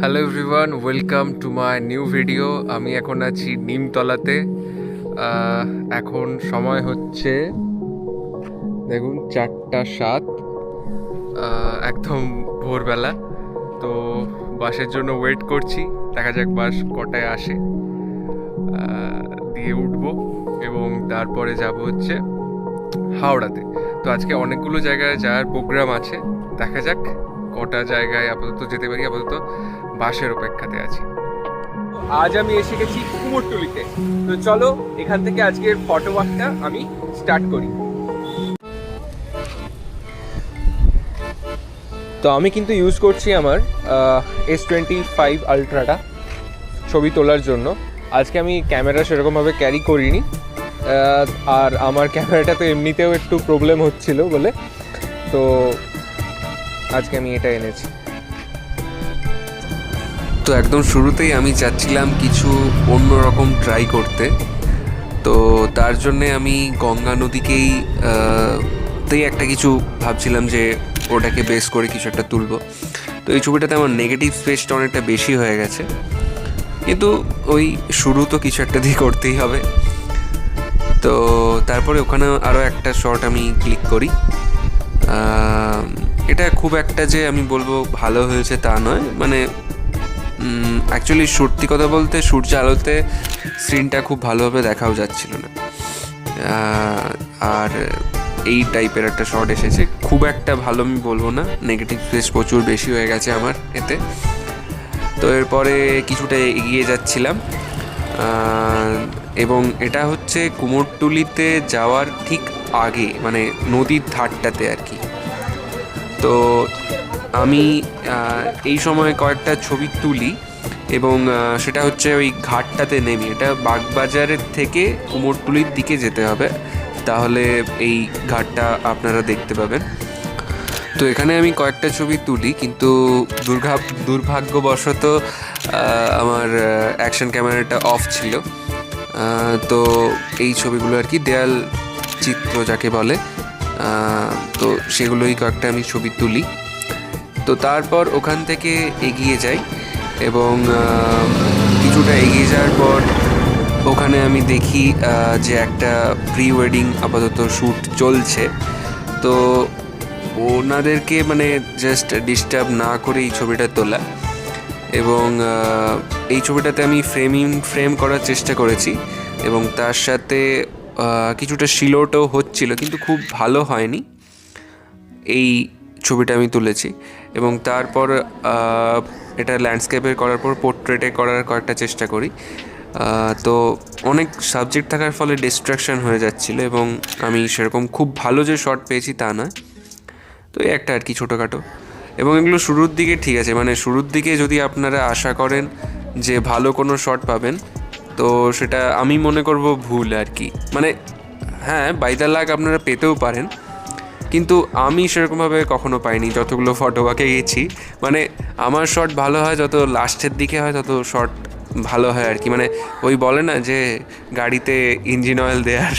Hello everyone, welcome to my new video. আমি এখন আছি নিমতলাতে। এখন সময় হচ্ছে দেখুন 4:07, একদম ভোরবেলা। তো বাসের জন্য ওয়েট করছি, দেখা যাক বাস কটায় আসে। দিয়ে উঠবো এবং তারপরে যাব হচ্ছে হাওড়াতে। তো আজকে অনেকগুলো জায়গায় যাওয়ার প্রোগ্রাম আছে, দেখা যাক কটা জায়গায় আপাতত যেতে পারি। আপাতত বাসের অপেক্ষাতে আছি। আজ আমি এসে গেছি কুমোরটুলিতে। তো চলো এখান থেকে আজকের ফটো ওয়াকটা আমি স্টার্ট করি। তো আমি কিন্তু ইউজ করছি আমার S25 আলট্রাটা ছবি তোলার জন্য। আজকে আমি ক্যামেরা সেরকমভাবে ক্যারি করিনি, আর আমার ক্যামেরাটা তো এমনিতেও একটু প্রবলেম হচ্ছিল বলে, তো আজকে আমি এটা এনেছি। তো একদম শুরুতেই আমি চাচ্ছিলাম কিছু অন্যরকম ট্রাই করতে। তো তার জন্যে আমি গঙ্গা নদীকেই একটা কিছু ভাবছিলাম যে ওটাকে বেস করে কিছু একটা তুলব। তো এই ছবিটাতে আমার নেগেটিভ স্পেসটা অনেকটা বেশি হয়ে গেছে, কিন্তু ওই শুরু তো কিছু একটা দিয়ে করতেই হবে। তো তারপরে ওখানে আরও একটা শট আমি ক্লিক করি। এটা খুব একটা যে আমি বলবো ভালো হয়েছে তা নয়, মানে অ্যাকচুয়ালি সত্যি কথা বলতে সূর্য আলোতে সিনটা খুব ভালোভাবে দেখাও যাচ্ছিল না। আর এই টাইপের একটা শট এসেছে, খুব একটা ভালো আমি বলবো না, নেগেটিভ স্পেস প্রচুর বেশি হয়ে গেছে আমার এতে। তো এরপরে কিছুটা এগিয়ে যাচ্ছিলাম, এবং এটা হচ্ছে কুমোরটুলিতে যাওয়ার ঠিক আগে, মানে নদীর ধারটাতে আর কি। তো আমি এই সময় কয়েকটা ছবি তুলি এবং সেটা হচ্ছে ওই ঘাটটাতে নেমে, এটা বাগবাজারের থেকে কুমোরটুলির দিকে যেতে হবে, তাহলে এই ঘাটটা আপনারা দেখতে পাবেন। তো এখানে আমি কয়েকটা ছবি তুলি, কিন্তু দুর্ভাগ্যবশত আমার অ্যাকশন ক্যামেরাটা অফ ছিল। তো এই ছবিগুলো আর কি দেয়াল চিত্র যাকে বলে, তো সেগুলোই কয়েকটা আমি ছবি তুলি। তো তারপর ওখান থেকে এগিয়ে যাই এবং কিছুটা এগিয়ে যাওয়ার পর ওখানে আমি দেখি যে একটা প্রি ওয়েডিং আপাতত শ্যুট চলছে। তো ওনাদেরকে মানে জাস্ট ডিস্টার্ব না করে এই ছবিটা তোলা, এবং এই ছবিটাতে আমি ফ্রেম করার চেষ্টা করেছি, এবং তার সাথে কিছুটা শিলোটও হচ্ছিল, কিন্তু খুব ভালো হয়নি। এই ছবিটা আমি তুলেছি এবং তারপর এটা ল্যান্ডস্কেপে করার পর পোর্ট্রেটে করার কয়েকটা চেষ্টা করি। তো অনেক সাবজেক্ট থাকার ফলে ডিস্ট্রাকশন হয়ে যাচ্ছিলো, এবং আমি সেরকম খুব ভালো যে শট পেয়েছি তা নয়। তো এই একটা আর কি ছোটোখাটো, এবং এগুলো শুরুর দিকে ঠিক আছে, মানে শুরুর দিকে যদি আপনারা আশা করেন যে ভালো কোনো শট পাবেন, তো সেটা আমি মনে করব ভুল আর কি। মানে হ্যাঁ, বাই দ্য লাক আপনারা পেতেও পারেন, কিন্তু আমি সেরকমভাবে কখনো পাইনি যতগুলো ফটোওয়াকে গেছি। মানে আমার শট ভালো হয় যত লাস্টের দিকে হয়, তত শট ভালো হয় আর কি। মানে ওই বলে না যে গাড়িতে ইঞ্জিন অয়েল দেওয়ার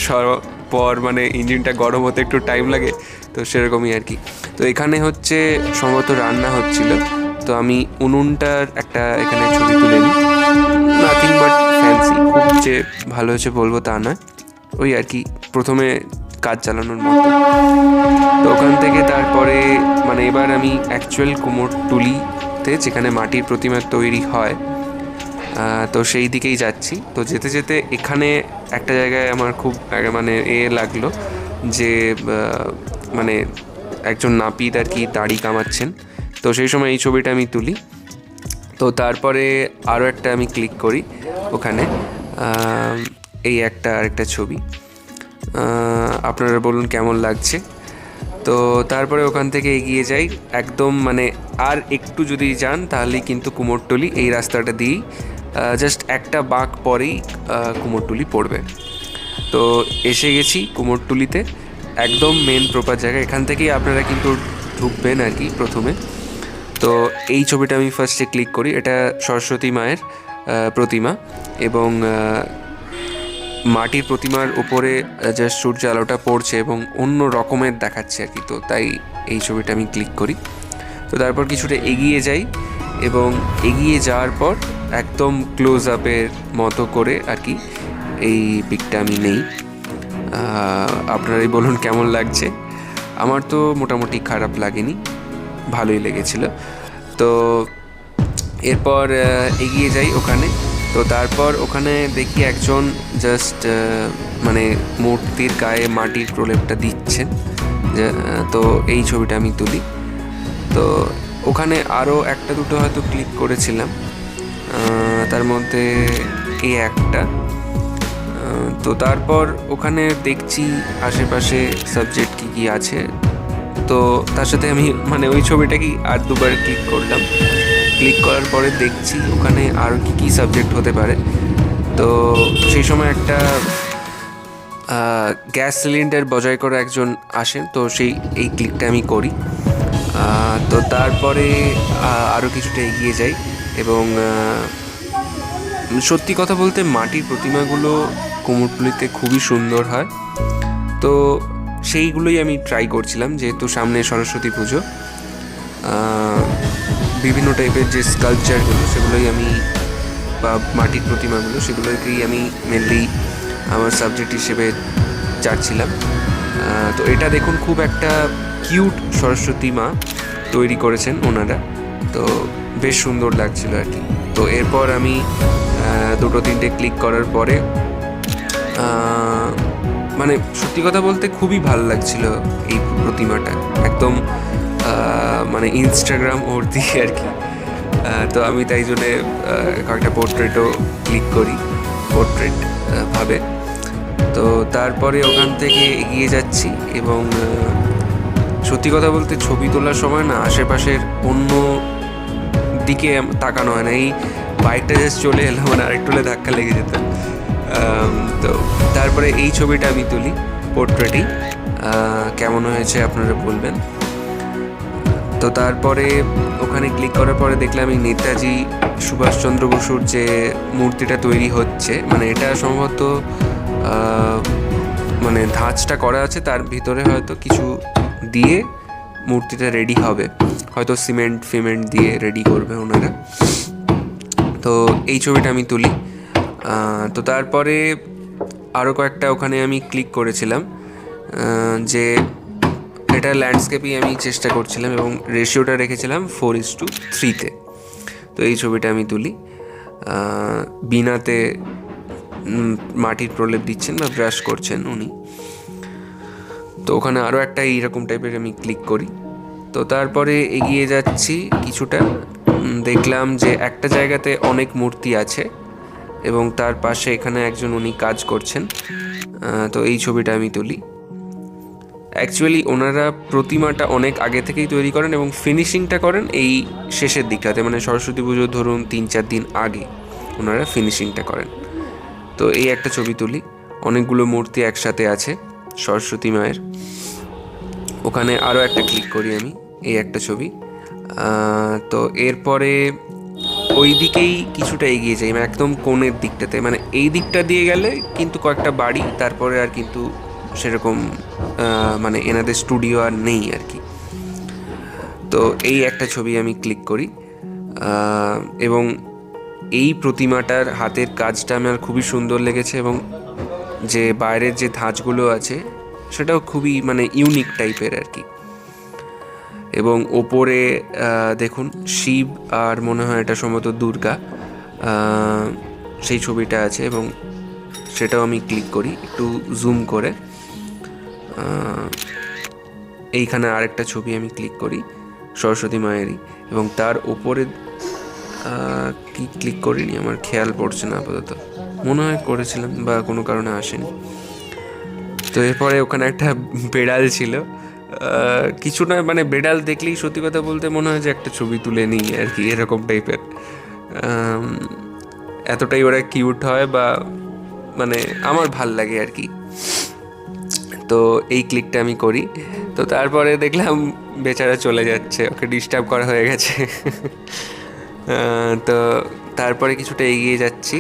পর মানে ইঞ্জিনটা গরম হতে একটু টাইম লাগে, তো সেরকমই আর কি। তো এখানে হচ্ছে সম্ভবত রান্না হচ্ছিল, তো আমি উনুনটার একটা এখানে ছবি তুলে নিই। নাথিং বাট ফ্যান্সি, খুব যে ভালো হয়েছে বলবো তা নয়, ওই আর কি প্রথমে কাজ চালানোর মতো। তো ওখান থেকে তারপরে মানে এবার আমি অ্যাকচুয়াল কুমোরটুলিতে যেখানে মাটির প্রতিমা তৈরি হয়, তো সেই দিকেই যাচ্ছি। তো যেতে যেতে এখানে একটা জায়গায় আমার খুব মানে লাগলো যে মানে একজন নাপিত আর কি দাড়ি কামাচ্ছেন। তো সেই সময় এই ছবিটা আমি তুলি। তো তারপরে আরও একটা আমি ক্লিক করি ওখানে, এই একটা আরেকটা ছবি। আপনারা বলুন কেমন লাগছে। তো তারপরে ওখান থেকে এগিয়ে যাই একদম, মানে আর একটু যদি যান তাহলেই কিন্তু কুমোরটুলি, এই রাস্তাটা দিয়েই জাস্ট একটা বাঁক পরেই কুমোরটুলি পড়বে। তো এসে গেছি কুমোরটুলিতে, একদম মেন প্রপার জায়গা। এখান থেকেই আপনারা কিন্তু ঢুকবেন আর কি প্রথমে। তো এই ছবিটা আমি ফার্স্টে ক্লিক করি, এটা সরস্বতী মায়ের প্রতিমা, এবং মাটির প্রতিমার ওপরে জাস্ট সূর্য আলোটা পড়ছে এবং অন্য রকমের দেখাচ্ছে আর কি। তো তাই এই ছবিটা আমি ক্লিক করি। তো তারপর কিছুটা এগিয়ে যাই এবং এগিয়ে যাওয়ার পর একদম ক্লোজ আপের মতো করে আর কি এই পিকটা আমি নেই। আপনারাই বলুন কেমন লাগছে। আমার তো মোটামুটি খারাপ লাগেনি, ভালোই লেগেছিল। তো এরপর এগিয়ে যাই ওখানে। তো তারপর ওখানে দেখি একজন জাস্ট মানে মূর্তির গায়ে মাটির প্রলেপটা দিচ্ছেন। তো এই ছবিটা আমি তুলি। তো ওখানে আরও একটা দুটো হয়তো ক্লিক করেছিলাম, তার মধ্যে এই একটা। তো তারপর ওখানে দেখছি আশেপাশে সাবজেক্ট কী কী আছে। তো তার সাথে আমি মানে ওই ছবিটাকেই আর দুবার ক্লিক করলাম। ক্লিক করার পরে দেখছি ওখানে আরও কী কী সাবজেক্ট হতে পারে। তো সেই সময় একটা গ্যাস সিলিন্ডার বজায় করে একজন আসেন, তো এই ক্লিকটা আমি করি। তো তারপরে আরও কিছুটা এগিয়ে যাই এবং সত্যি কথা বলতে মাটির প্রতিমাগুলো কুমোরটুলিতে খুবই সুন্দর হয়। তো সেইগুলোই আমি ট্রাই করছিলাম, যেহেতু সামনে সরস্বতী পুজো। বিভিন্ন টাইপের যে স্কাল্পচারগুলো সেগুলোই আমি বা মাটির প্রতিমাগুলো সেগুলোকেই আমি মেনলি আমার সাবজেক্ট হিসেবে চাচ্ছিলাম। তো এটা দেখুন খুব একটা কিউট সরস্বতী মা তৈরি করেছেন ওনারা, তো বেশ সুন্দর লাগছিল আর কি। তো এরপর আমি দুটো তিনটে ক্লিক করার পরে মানে সত্যি কথা বলতে খুবই ভালো লাগছিল এই প্রতিমাটা, একদম মানে ইনস্টাগ্রাম ওর দিয়ে আর কি। তো আমি তাই জন্যে কয়েকটা পোর্ট্রেটও ক্লিক করি, পোর্ট্রেট ভাবে। তো তারপরে ওখান থেকে এগিয়ে যাচ্ছি এবং সত্যি কথা বলতে ছবি তোলার সময় না আশেপাশের অন্য দিকে তাকানো হয় না। এই বাইকটা জাস্ট চলে এলাম, মানে আরেকটু হলে ধাক্কা লেগে যেত। তো তারপরে এই ছবিটা আমি তুলি, পোর্ট্রেটই। কেমন হয়েছে আপনারা বলবেন। তো তারপরে ওখানে ক্লিক করার পরে দেখলাম এই নেতাজি সুভাষচন্দ্র বসুর যে মূর্তিটা তৈরি হচ্ছে, মানে এটা সম্ভবত মানে ধাঁচটা করা আছে, তার ভিতরে হয়তো কিছু দিয়ে মূর্তিটা রেডি হবে, হয়তো সিমেন্ট দিয়ে রেডি করবে ওনারা। তো এই ছবিটা আমি তুলি। তো তারপরে আরও কয়েকটা ওখানে আমি ক্লিক করেছিলাম, যে এটা ল্যান্ডস্কেপই আমি চেষ্টা করছিলাম এবং রেশিওটা রেখেছিলাম 4:3-তে। তো এই ছবিটা আমি তুলি। বিনাতে মাটির প্রলেপ দিচ্ছেন বা ব্রাশ করছেন উনি। তো ওখানে আরও একটা এইরকম টাইপের আমি ক্লিক করি। তো তারপরে এগিয়ে যাচ্ছি কিছুটা, দেখলাম যে একটা জায়গাতে অনেক মূর্তি আছে এবং তার পাশে এখানে একজন উনি কাজ করছেন। তো এই ছবিটা আমি তুলি। অ্যাকচুয়ালি ওনারা প্রতিমাটা অনেক আগে থেকেই তৈরি করেন এবং ফিনিশিংটা করেন এই শেষের দিকটাতে, মানে সরস্বতী পুজো ধরুন 3-4 দিন আগে ওনারা ফিনিশিংটা করেন। তো এই একটা ছবি তুলি, অনেকগুলো মূর্তি একসাথে আছে সরস্বতী মায়ের। ওখানে আরও একটা ক্লিক করি আমি, এই একটা ছবি। তো এরপরে ওই দিকেই কিছুটা এগিয়ে যাই, মানে একদম কোণের দিকটাতে, মানে এই দিকটা দিয়ে গেলে কিন্তু কয়েকটা বাড়ি, তারপরে আর কিন্তু সেরকম মানে এনাদের স্টুডিও আর নেই আর কি। তো এই একটা ছবি আমি ক্লিক করি এবং এই প্রতিমাটার হাতের কাজটা আমার খুবই সুন্দর লেগেছে এবং যে বাইরের যে ধাঁচগুলো আছে সেটাও খুবই মানে ইউনিক টাইপের আর কি। এবং ওপরে দেখুন শিব আর মনে হয় এটা সম্ভবত দুর্গা, সেই ছবিটা আছে এবং সেটাও আমি ক্লিক করি একটু জুম করে। এইখানে আরেকটা ছবি আমি ক্লিক করি সরস্বতী মায়েরই, এবং তার ওপরে কি ক্লিক করিনি আমার খেয়াল পড়ছে না আপাতত, মনে হয় করেছিলাম বা কোনো কারণে আসেনি। তো এরপরে ওখানে একটা বেড়াল ছিল, কিছু না মানে বেড়াল দেখলেই সত্যি কথা বলতে মনে হয় যে একটা ছবি তুলে নিই আর কি, এরকম টাইপের। এতটাই ওরা কিউট হয় বা মানে আমার ভাল লাগে আর কি। তো এই ক্লিকটা আমি করি। তো তারপরে দেখলাম বেচারা চলে যাচ্ছে, ওকে ডিস্টার্ব করা হয়ে গেছে। তো তারপরে কিছুটা এগিয়ে যাচ্ছি।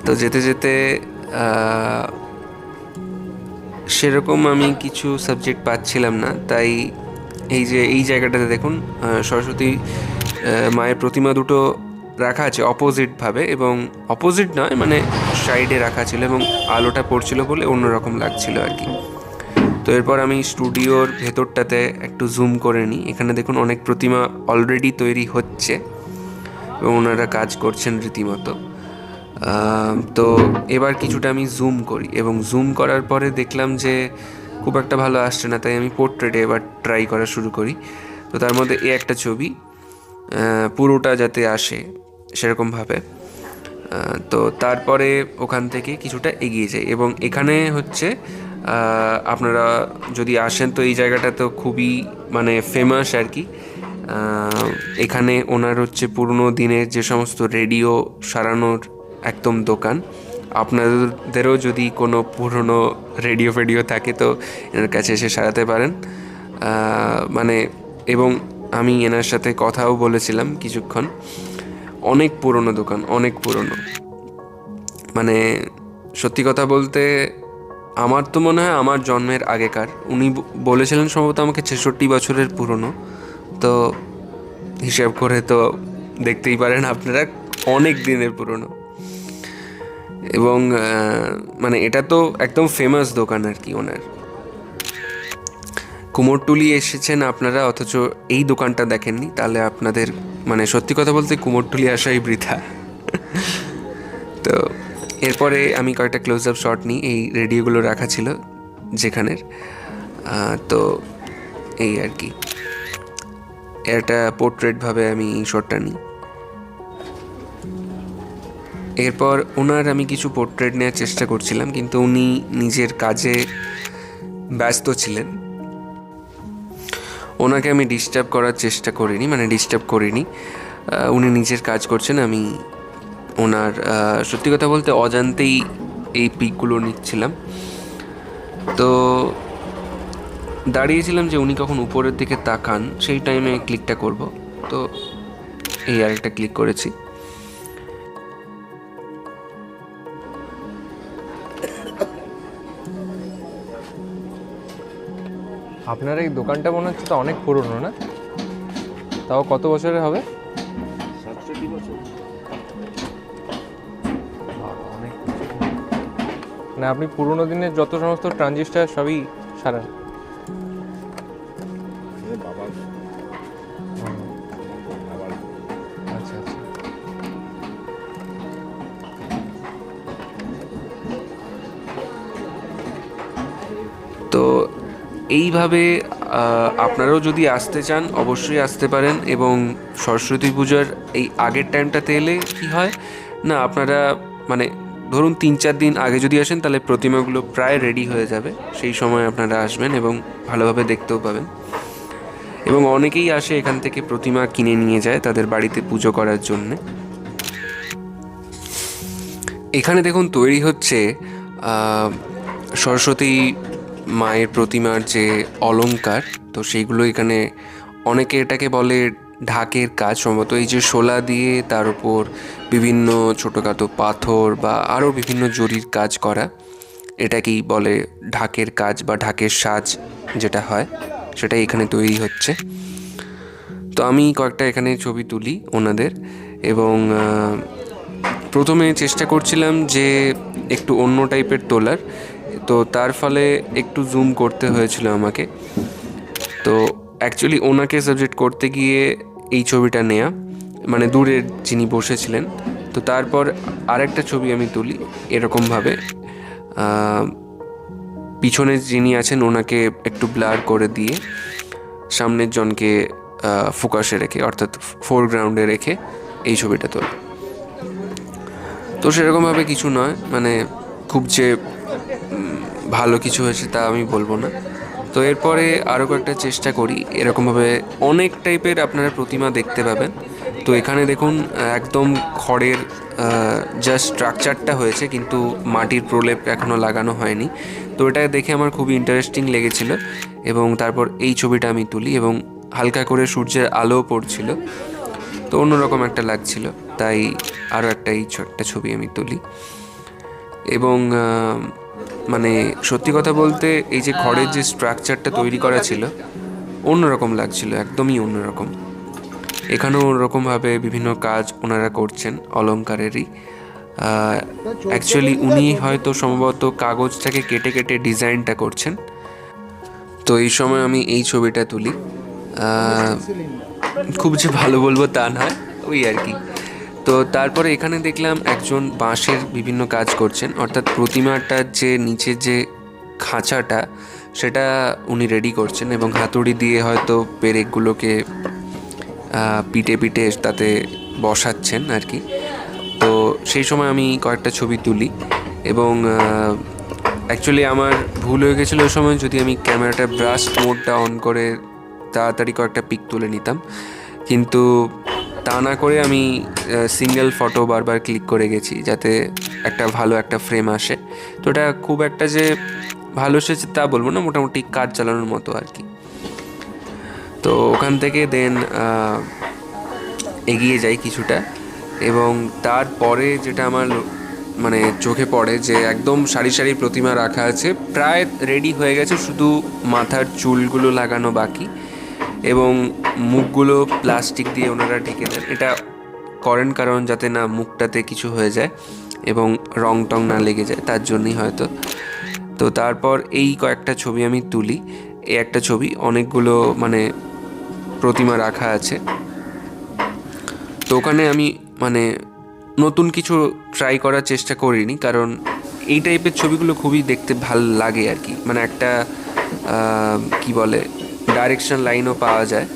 তো যেতে যেতে সেরকম আমি কিছু সাবজেক্ট পাচ্ছিলাম না, তাই এই যে এই জায়গাটাতে দেখুন সরস্বতী মায়ের প্রতিমা দুটো রাখা আছে অপোজিটভাবে, এবং অপোজিট নয় মানে সাইডে রাখা ছিল, এবং আলোটা পড়ছিল বলে অন্যরকম লাগছিল আর কি। তো এরপর আমি স্টুডিওর ভেতরটাতে একটু জুম করে নিই। এখানে দেখুন অনেক প্রতিমা অলরেডি তৈরি হচ্ছে এবং ওনারা কাজ করছেন রীতিমতো। তো এবার কিছুটা আমি জুম করি, এবং জুম করার পরে দেখলাম যে খুব একটা ভালো আসছে না, তাই আমি পোর্ট্রেটে এবার ট্রাই করা শুরু করি। তো তার মধ্যে এই একটা ছবি পুরোটা যাতে আসে সেরকমভাবে। তো তারপরে ওখান থেকে কিছুটা এগিয়ে যাই, এবং এখানে হচ্ছে আপনারা যদি আসেন তো এই জায়গাটা তো খুবই মানে ফেমাস আর কি। এখানে ওনার হচ্ছে পুরনো দিনের যে সমস্ত রেডিও সারানোর একদম দোকান। আপনাদেরও যদি কোনো পুরনো রেডিও ফেডিও থাকে তো এনার কাছে এসে সারাতে পারেন। মানে এবং আমি এনার সাথে কথাও বলেছিলাম কিছুক্ষণ। অনেক পুরনো দোকান, অনেক পুরনো, মানে সত্যি কথা বলতে আমার তো মনে হয় আমার জন্মের আগেকার। উনি বলেছিলেন সম্ভবত আমাকে 66 বছরের পুরনো। তো হিসাব করে তো দেখতেই পারেন আপনারা অনেক দিনের পুরনো। এবং মানে এটা তো একদম ফেমাস দোকান আর কি ওনার। কুমোরটুলি এসেছেন আপনারা অথচ এই দোকানটা দেখেননি, তাহলে আপনাদের মানে সত্যি কথা বলতে কুমোরটুলি আসাই বৃথা। তো এরপরে আমি কয়েকটা ক্লোজ আপ শট নিই, এই রেডিওগুলো রাখা ছিল যেখানের। তো এই আর কি একটা পোর্ট্রেটভাবে আমি শটটা নিই। এরপর ওনার আমি কিছু পোর্ট্রেট নেওয়ার চেষ্টা করছিলাম, কিন্তু উনি নিজের কাজে ব্যস্ত ছিলেন। ওনাকে আমি ডিস্টার্ব করার চেষ্টা করিনি, মানে ডিস্টার্ব করিনি। উনি নিজের কাজ করছেন, আমি ওনার সত্যি কথা বলতে অজান্তেই এই পিকগুলো নিচ্ছিলাম। তো দাঁড়িয়েছিলাম যে উনি কখন উপরের দিকে তাকান সেই টাইমে ক্লিকটা করব। তো এই আরেকটা ক্লিক করেছি। আপনার এই দোকানটা মনে হচ্ছে তো অনেক পুরনো, না? তাও কত বছরের হবে? 67 বছর। অনেক। না, আপনি পুরনো দিনের যত সমস্ত ট্রানজিস্টার সবই সারান? বাবার আচ্ছা আচ্ছা। তো এইভাবে আপনারাও যদি আসতে চান অবশ্যই আসতে পারেন। এবং সরস্বতী পূজার এই আগের টাইমটাতে এলে কি হয় না, আপনারা মানে ধরুন 3-4 দিন আগে যদি আসেন তাহলে প্রতিমাগুলো প্রায় রেডি হয়ে যাবে। সেই সময় আপনারা আসবেন এবং ভালোভাবে দেখতেও পাবেন। এবং অনেকেই আসে এখান থেকে প্রতিমা কিনে নিয়ে যায় তাদের বাড়িতে পুজো করার জন্যে। এখানে দেখুন তৈরি হচ্ছে সরস্বতী মায়ের প্রতিমার যে অলংকার, তো সেইগুলো এখানে অনেকে এটাকে বলে ঢাকের কাজ। সম্ভবত এই যে শোলা দিয়ে তার উপর বিভিন্ন ছোটোখাটো পাথর বা আরও বিভিন্ন জরির কাজ করা, এটাকেই বলে ঢাকের কাজ বা ঢাকের সাজ যেটা হয়, সেটাই এখানে তৈরি হচ্ছে। তো আমি কয়েকটা এখানে ছবি তুলি ওনাদের, এবং প্রথমে চেষ্টা করছিলাম যে একটু অন্য টাইপের তোলার, তো তার ফলে একটু জুম করতে হয়েছিল আমাকে। তো অ্যাকচুয়ালি ওনাকে সাবজেক্ট করতে গিয়ে এই ছবিটা নেয়া, মানে দূরের যিনি বসেছিলেন। তো তারপর আরেকটা ছবি আমি তুলি এরকমভাবে, পিছনের যিনি আছেন ওনাকে একটু ব্লার করে দিয়ে সামনের জনকে ফোকাসে রেখে, অর্থাৎ ফোরগ্রাউন্ডে রেখে এই ছবিটা তোলা। তো সেরকমভাবে কিছু নয়, মানে খুব যে ভালো কিছু হয়েছে তা আমি বলবো না। তো এরপরে আরও কয়েকটা চেষ্টা করি, এরকমভাবে অনেক টাইপের আপনারা প্রতিমা দেখতে পাবেন। তো এখানে দেখুন একদম খড়ের জাস্ট স্ট্রাকচারটা হয়েছে, কিন্তু মাটির প্রলেপ এখনও লাগানো হয়নি। তো এটা দেখে আমার খুবই ইন্টারেস্টিং লেগেছিল, এবং তারপর এই ছবিটা আমি তুলি, এবং হালকা করে সূর্যের আলোও পড়ছিল, তো অন্যরকম একটা লাগছিল, তাই আরও একটা এই ছোট্ট ছবি আমি তুলি। এবং মানে সত্যি কথা বলতে এই যে খড়ের যে স্ট্রাকচারটা তৈরি করা ছিল অন্যরকম লাগছিল, একদমই অন্যরকম। এখানেও ওরকমভাবে বিভিন্ন কাজ ওনারা করছেন অলংকারেরই। অ্যাকচুয়ালি উনি হয়তো সম্ভবত কাগজটাকে কেটে কেটে ডিজাইনটা করছেন। তো এই সময় আমি এই ছবিটা তুলি। খুব যে ভালো বলবো তা নয়, ওই আর কি। তো তারপরে এখানে দেখলাম একজন বাঁশের বিভিন্ন কাজ করছেন, অর্থাৎ প্রতিমাটার যে নিচে যে খাঁচাটা সেটা উনি রেডি করছেন এবং হাতুড়ি দিয়ে হয়তো পেরেকগুলোকে পিটে পিটে তাতে বসাচ্ছেন আর কি। তো সেই সময় আমি কয়েকটা ছবি তুলি এবং অ্যাকচুয়ালি আমার ভুল হয়ে গেছিলো ওই সময়, যদি আমি ক্যামেরাটা ব্রাশ মোডটা অন করে তাড়াতাড়ি কয়েকটা পিক তুলে নিতাম, কিন্তু তা না করে আমি সিঙ্গেল ফটো বারবার ক্লিক করে গেছি যাতে একটা ভালো একটা ফ্রেম আসে। তো এটা খুব একটা যে ভালো এসেছে তা বলবো না, মোটামুটি কাজ চালানোর মতো আর কি। তো ওখান থেকে দেন এগিয়ে যাই কিছুটা এবং তারপরে যেটা আমার মানে চোখে পড়ে যে একদম সারি সারি প্রতিমা রাখা আছে, প্রায় রেডি হয়ে গেছে, শুধু মাথার চুলগুলো লাগানো বাকি এবং মুখগুলো প্লাস্টিক দিয়ে ওনারা ঢেকে দেন। এটা করেন কারণ যাতে না মুখটাতে কিছু হয়ে যায় এবং রং টং না লেগে যায়, তার জন্যই হয়তো। তো তারপর এই কয়েকটা ছবি আমি তুলি। এই একটা ছবি, অনেকগুলো মানে প্রতিমা রাখা আছে। তো ওখানে আমি মানে নতুন কিছু ট্রাই করার চেষ্টা করিনি, কারণ এই টাইপের ছবিগুলো খুবই দেখতে ভাল লাগে আর কি। মানে একটা কি বলে ডাইরেকশন লাইনও পাওয়া যায়।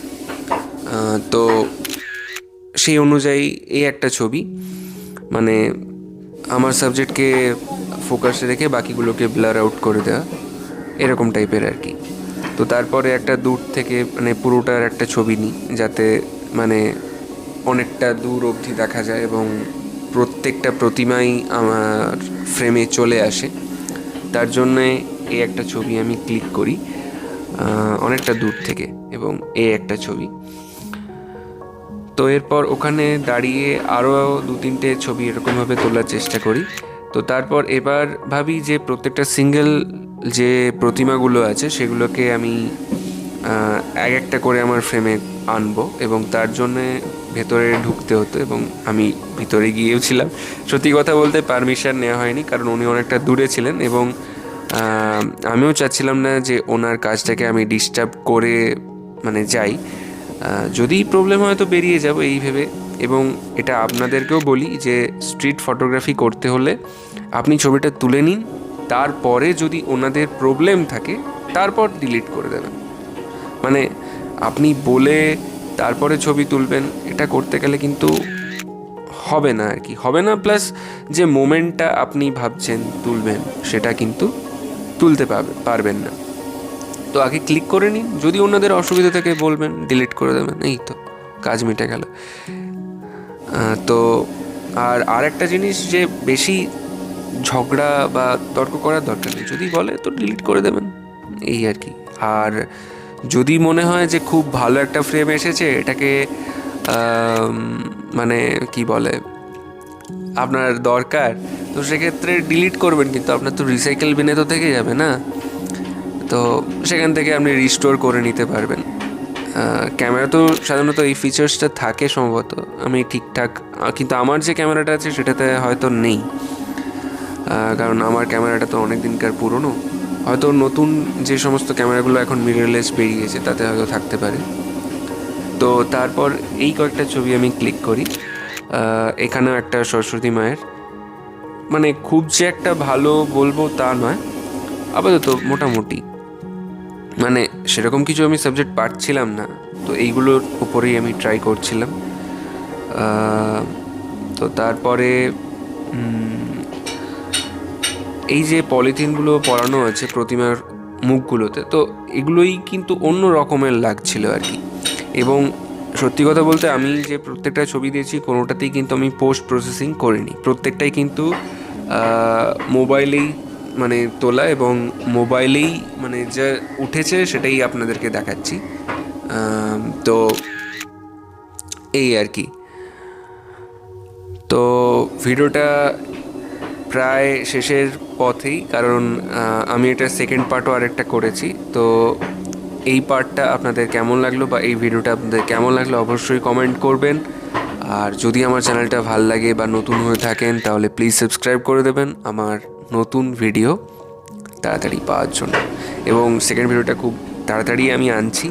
তো সেই অনুযায়ী এই একটা ছবি, মানে আমার সাবজেক্টকে ফোকাসে রেখে বাকিগুলোকে ব্লার আউট করে দেওয়া, এরকম টাইপের আর কি। তো তারপরে একটা দূর থেকে মানে পুরোটার একটা ছবি নিই যাতে মানে অনেকটা দূর অবধি দেখা যায় এবং প্রত্যেকটা প্রতিমাই আমার ফ্রেমে চলে আসে। তার জন্যে এই একটা ছবি আমি ক্লিক করি অনেকটা দূর থেকে এবং এই একটা ছবি। তো এরপর ওখানে দাঁড়িয়ে আরও 2-3টে ছবি এরকমভাবে তোলার চেষ্টা করি। তো তারপর এবার ভাবি যে প্রত্যেকটা সিঙ্গেল যে প্রতিমাগুলো আছে সেগুলোকে আমি এক একটা করে আমার ফ্রেমে আনবো এবং তার জন্যে ভেতরে ঢুকতে হতো এবং আমি ভিতরে গিয়েওছিলাম। সত্যি কথা বলতে পারমিশন নেওয়া হয়নি, কারণ উনি অনেকটা দূরে ছিলেন এবং আমিও চাচ্ছিলাম না যে ওনার কাজটাকে আমি ডিস্টার্ব করে মানে যাই। যদি প্রবলেম হয় তো বেরিয়ে যাব এই ভেবে। এবং এটা আপনাদেরকেও বলি যে স্ট্রিট ফটোগ্রাফি করতে হলে আপনি ছবিটা তুলে নিন, তারপরে যদি ওনাদের প্রবলেম থাকে তারপর ডিলিট করে দেবেন। মানে আপনি বলে তারপরে ছবি তুলবেন, এটা করতে গেলে কিন্তু হবে না আর কি, হবে না। প্লাস যে মোমেন্টটা আপনি ভাবছেন তুলবেন সেটা কিন্তু তুলতে পারবেন না। তো আগে ক্লিক করে নিন, যদি ওনাদের অসুবিধা থাকে বলবেন, ডিলিট করে দেবেন, এই তো কাজ মিটে গেল। তো আর একটা জিনিস, যে বেশি ঝগড়া বা তর্ক করার দরকার নেই, যদি বলে তো ডিলিট করে দেবেন, এই আর কি। আর যদি মনে হয় যে খুব ভালো একটা ফ্রেম এসেছে, এটাকে মানে কি বলে আপনার দরকার, তো সেক্ষেত্রে ডিলিট করবেন, কিন্তু আপনার তো রিসাইকেল বিনে তো থেকে যাবে না, তো সেখান থেকে আপনি রিস্টোর করে নিতে পারবেন। ক্যামেরা তো সাধারণত এই ফিচার্সটা থাকে সম্ভবত, আমি ঠিকঠাক, কিন্তু আমার যে ক্যামেরাটা আছে সেটাতে হয়তো নেই, কারণ আমার ক্যামেরাটা তো অনেক দিনকার পুরনো। হয়তো নতুন যে সমস্ত ক্যামেরাগুলো এখন মিররলেস বেরিয়েছে তাতে হয়তো থাকতে পারে। তো তারপর এই কয়েকটা ছবি আমি ক্লিক করি। এখানেও একটা সরস্বতী মায়ের, মানে খুব যে একটা ভালো বলবো তা নয়, আপাতত মোটামুটি, মানে সেরকম কিছু আমি সাবজেক্ট পাচ্ছিলাম না, তো এইগুলোর উপরেই আমি ট্রাই করছিলাম। তো তারপরে এই যে পলিথিনগুলো পরানো আছে প্রতিমার মুখগুলোতে, তো এগুলোই কিন্তু অন্য রকমের লাগছিল আর কি। এবং সত্যি কথা বলতে আমি যে প্রত্যেকটা ছবি দিয়েছি কোনোটাতেই কিন্তু আমি পোস্ট প্রসেসিং করিনি, প্রত্যেকটাই কিন্তু মোবাইলেই মানে তোলা এবং মোবাইলেই মানে যা উঠেছে সেটাই আপনাদেরকে দেখাচ্ছি। তো এই আর কি। তো ভিডিওটা প্রায় শেষের পথেই, কারণ আমি এটা সেকেন্ড পার্টও আরেকটা করেছি। তো এই পার্টটা আপনাদের কেমন লাগলো বা এই ভিডিওটা আপনাদের কেমন লাগলো অবশ্যই কমেন্ট করবেন। আর যদি আমার চ্যানেলটা ভালো লাগে বা নতুন হয়ে থাকেন তাহলে প্লিজ সাবস্ক্রাইব করে দেবেন আমার নতুন ভিডিও তাড়াতাড়ি পাওয়ার জন্য। এবং সেকেন্ড ভিডিওটা খুব তাড়াতাড়ি আমি আনছি।